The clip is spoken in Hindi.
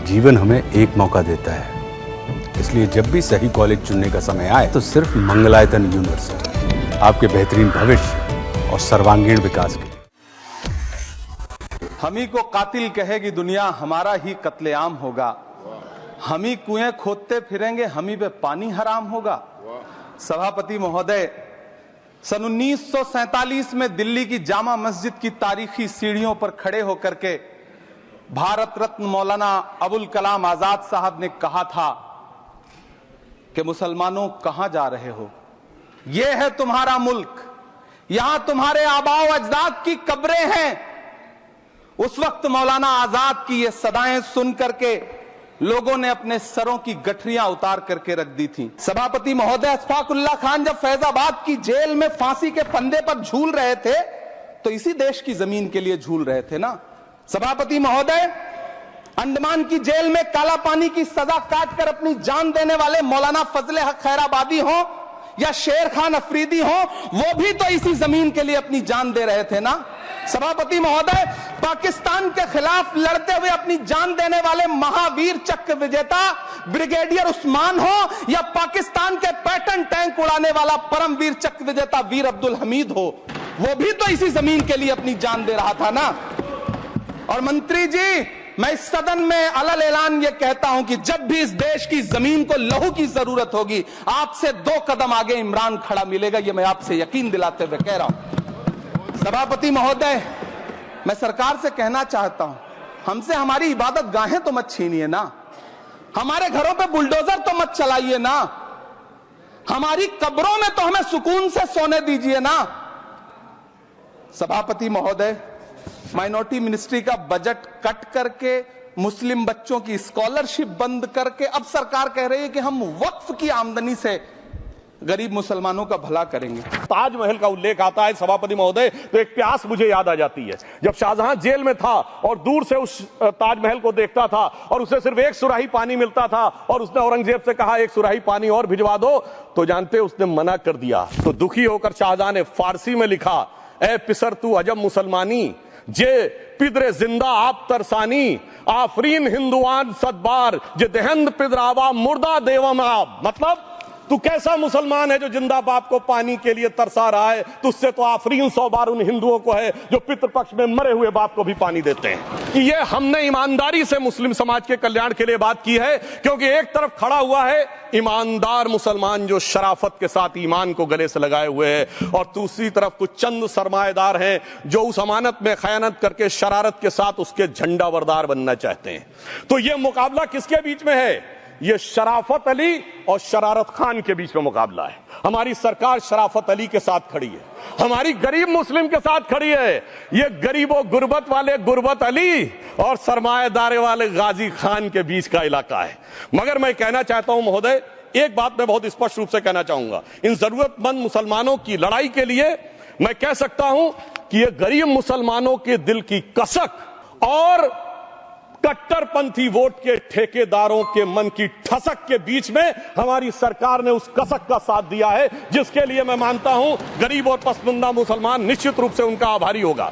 जीवन हमें एक मौका देता है, इसलिए जब भी सही कॉलेज चुनने का समय आए तो सिर्फ मंगलायतन यूनिवर्सिटी आपके बेहतरीन भविष्य और सर्वांगीण विकास के लिए। हम ही को कातिल कहेगी दुनिया, हमारा ही कत्लेआम होगा। हम ही कुएं खोदते फिरेंगे, हम ही पे पानी हराम होगा। सभापति महोदय, सन 1947 में दिल्ली की जामा मस्जिद की तारीखी सीढ़ियों पर खड़े होकर के भारत रत्न मौलाना अबुल कलाम आजाद साहब ने कहा था कि मुसलमानों कहां जा रहे हो, यह है तुम्हारा मुल्क, यहां तुम्हारे आबाओ अजदाद की कब्रें हैं। उस वक्त मौलाना आजाद की ये सदाएं सुन करके लोगों ने अपने सरों की गठरियां उतार करके रख दी थी। सभापति महोदय, अशफाकुल्लाह खान जब फैजाबाद की जेल में फांसी के फंदे पर झूल रहे थे तो इसी देश की जमीन के लिए झूल रहे थे ना। सभापति महोदय, अंडमान की जेल में काला पानी की सजा काटकर अपनी जान देने वाले मौलाना फजले हक खैराबादी हो या शेर खान अफरीदी हो, वो भी तो इसी जमीन के लिए अपनी जान दे रहे थे ना। सभापति महोदय, पाकिस्तान के खिलाफ लड़ते हुए अपनी जान देने वाले महावीर चक्र विजेता ब्रिगेडियर उस्मान हो या पाकिस्तान के पैटर्न टैंक उड़ाने वाला परमवीर चक्र विजेता वीर अब्दुल हमीद हो, वो भी तो इसी जमीन के लिए अपनी जान दे रहा था ना। और मंत्री जी, मैं इस सदन में अलल ऐलान ये कहता हूं कि जब भी इस देश की जमीन को लहू की जरूरत होगी, आपसे 2 कदम आगे इमरान खड़ा मिलेगा, ये मैं आपसे यकीन दिलाते हुए कह रहा हूं। सभापति महोदय, मैं सरकार से कहना चाहता हूं, हमसे हमारी इबादत गाहें तो मत छीनिए ना, हमारे घरों पे बुलडोजर तो मत चलाइए ना, हमारी कब्रों में तो हमें सुकून से सोने दीजिए ना। सभापति महोदय, माइनॉरिटी मिनिस्ट्री का बजट कट करके मुस्लिम बच्चों की स्कॉलरशिप बंद करके अब सरकार कह रही है कि हम वक्फ की आमदनी से गरीब मुसलमानों का भला करेंगे। ताजमहल का उल्लेख आता है सभापति महोदय, तो एक प्यास मुझे याद आ जाती है। जब शाहजहां जेल में था और दूर से उस ताजमहल को देखता था और उसे सिर्फ एक सुराही पानी मिलता था और उसने औरंगजेब से कहा एक सुराही पानी और भिजवा दो, तो जानते उसने मना कर दिया। तो दुखी होकर शाहजहां ने फारसी में लिखा, ए पिसर तू अजब मुसलमानी, जे पिदरे जिंदा आप तरसानी, आफरीन हिंदुआन सदबार, जे देहंद पिदरावा मुर्दा देवम आप। मतलब तू कैसा मुसलमान है जो जिंदा बाप को पानी के लिए तरसा रहा है, तुझसे तो आफरीन 100 बार उन हिंदुओं को है जो पितृपक्ष में मरे हुए बाप को भी पानी देते हैं। ये हमने ईमानदारी से मुस्लिम समाज के कल्याण के लिए बात की है, क्योंकि एक तरफ खड़ा हुआ है ईमानदार मुसलमान जो शराफत के साथ ईमान को गले से लगाए हुए हैं, और दूसरी तरफ कुछ चंद सरमाएदार हैं जो उस अमानत में खयानत करके शरारत के साथ उसके झंडा बरदार बनना चाहते हैं। तो ये मुकाबला किसके बीच में है? ये शराफत अली और शरारत खान के बीच में मुकाबला है। हमारी सरकार शराफत अली के साथ खड़ी है, हमारी गरीब मुस्लिम के साथ खड़ी है। ये गरीबों गुर्बत वाले गुर्बत अली और सरमाएदारे वाले गाजी खान के बीच का इलाका है। मगर मैं कहना चाहता हूं महोदय, एक बात मैं बहुत स्पष्ट रूप से कहना चाहूंगा, इन जरूरतमंद मुसलमानों की लड़ाई के लिए मैं कह सकता हूं कि ये गरीब मुसलमानों के दिल की कसक और कट्टरपंथी वोट के ठेकेदारों के मन की ठसक के बीच में हमारी सरकार ने उस कसक का साथ दिया है, जिसके लिए मैं मानता हूं गरीब और पसमानदा मुसलमान निश्चित रूप से उनका आभारी होगा।